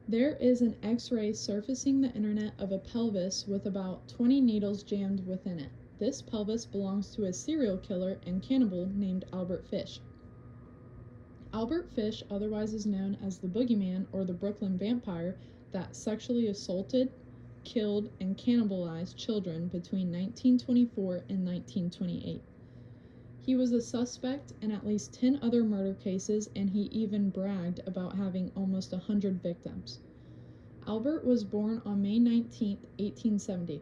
There is an X-ray surfacing the internet of a pelvis with about 20 needles jammed within it. This pelvis belongs to a serial killer and cannibal named Albert Fish. Albert Fish otherwise is known as the Boogeyman or the Brooklyn Vampire that sexually assaulted, killed, and cannibalized children between 1924 and 1928. He was a suspect in at least 10 other murder cases, and he even bragged about having almost 100 victims. Albert was born on May 19, 1870.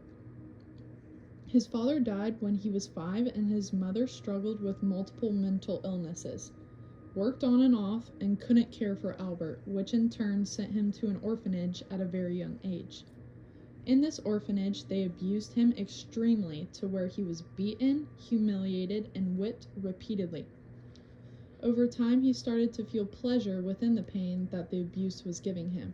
His father died when he was 5, and his mother struggled with multiple mental illnesses, worked on and off, and couldn't care for Albert, which in turn sent him to an orphanage at a very young age. In this orphanage, they abused him extremely to where he was beaten, humiliated, and whipped repeatedly. Over time, he started to feel pleasure within the pain that the abuse was giving him,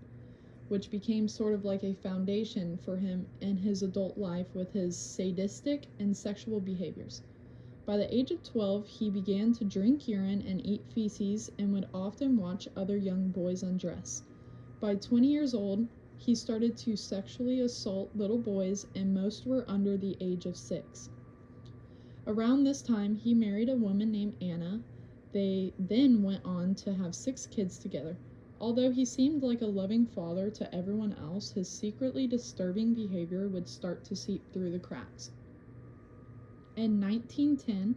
which became sort of like a foundation for him in his adult life with his sadistic and sexual behaviors. By the age of 12, he began to drink urine and eat feces and would often watch other young boys undress. By 20 years old, he started to sexually assault little boys, and most were under the age of 6. Around this time, he married a woman named Anna. They then went on to have 6 kids together. Although he seemed like a loving father to everyone else, his secretly disturbing behavior would start to seep through the cracks. In 1910,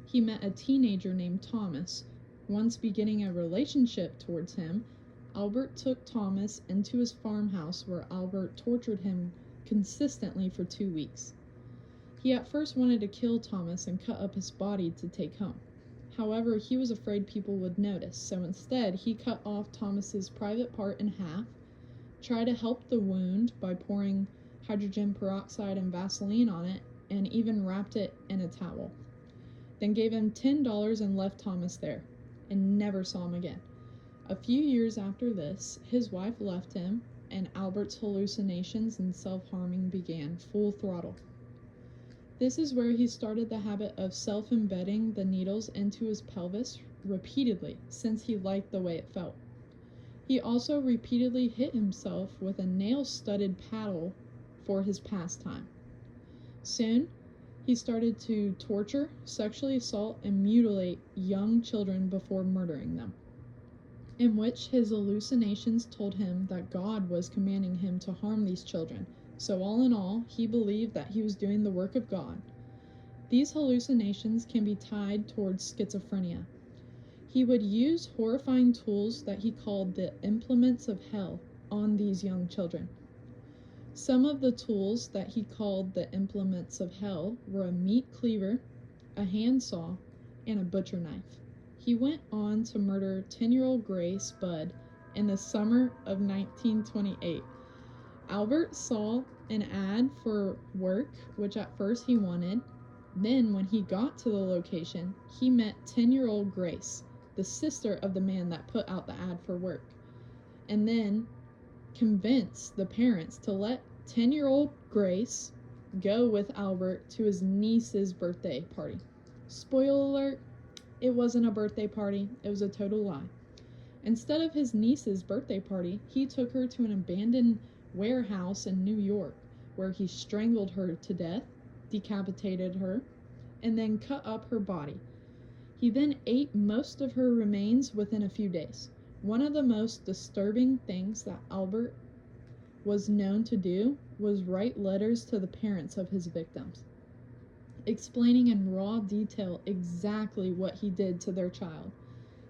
he met a teenager named Thomas. Once beginning a relationship towards him, Albert took Thomas into his farmhouse where Albert tortured him consistently for 2 weeks. He at first wanted to kill Thomas and cut up his body to take home. However, he was afraid people would notice, so instead he cut off Thomas's private part in half, tried to help the wound by pouring hydrogen peroxide and Vaseline on it, and even wrapped it in a towel. Then gave him $10 and left Thomas there, and never saw him again. A few years after this, his wife left him, and Albert's hallucinations and self-harming began full throttle. This is where he started the habit of self-embedding the needles into his pelvis repeatedly, since he liked the way it felt. He also repeatedly hit himself with a nail-studded paddle for his pastime. Soon, he started to torture, sexually assault, and mutilate young children before murdering them, in which his hallucinations told him that God was commanding him to harm these children. So all in all, he believed that he was doing the work of God. These hallucinations can be tied towards schizophrenia. He would use horrifying tools that he called the implements of hell on these young children. Some of the tools that he called the implements of hell were a meat cleaver, a handsaw, and a butcher knife. He went on to murder 10-year-old Grace Budd in the summer of 1928. Albert saw an ad for work, which at first he wanted. Then, when he got to the location, he met 10-year-old Grace, the sister of the man that put out the ad for work, and then convinced the parents to let 10-year-old Grace go with Albert to his niece's birthday party. Spoiler alert, it wasn't a birthday party, it was a total lie. Instead of his niece's birthday party, he took her to an abandoned warehouse in New York, where he strangled her to death, decapitated her, and then cut up her body. He then ate most of her remains within a few days. One of the most disturbing things that Albert was known to do was write letters to the parents of his victims, explaining in raw detail exactly what he did to their child.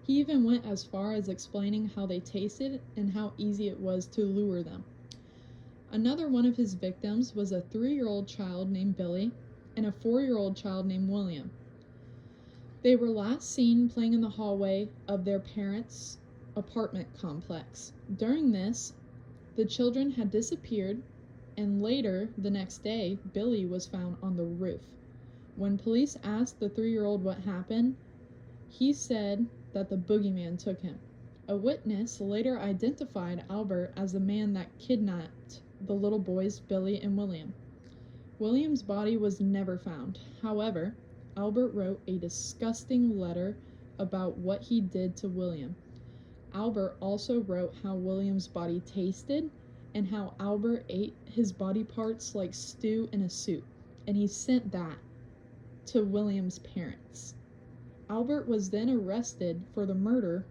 He even went as far as explaining how they tasted and how easy it was to lure them. Another one of his victims was a 3-year-old child named Billy and a 4-year-old child named William. They were last seen playing in the hallway of their parents' apartment complex. During this, the children had disappeared, and later, the next day, Billy was found on the roof. When police asked the 3-year-old what happened, he said that the boogeyman took him. A witness later identified Albert as the man that kidnapped the little boys, Billy and William. William's body was never found. However, Albert wrote a disgusting letter about what he did to William, Albert also wrote how William's body tasted and how Albert ate his body parts like stew in a soup, and he sent that to William's parents. Albert was then arrested for the murder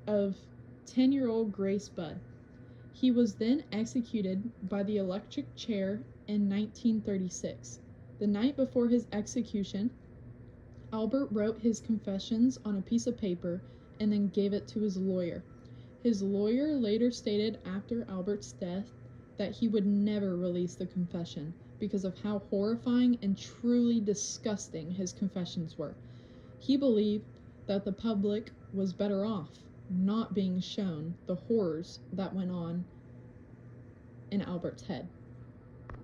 of 10-year-old Grace Budd. He was then executed by the electric chair in 1936. The night before his execution, Albert wrote his confessions on a piece of paper and then gave it to his lawyer. His lawyer later stated after Albert's death that he would never release the confession because of how horrifying and truly disgusting his confessions were. He believed that the public was better off not being shown the horrors that went on in Albert's head.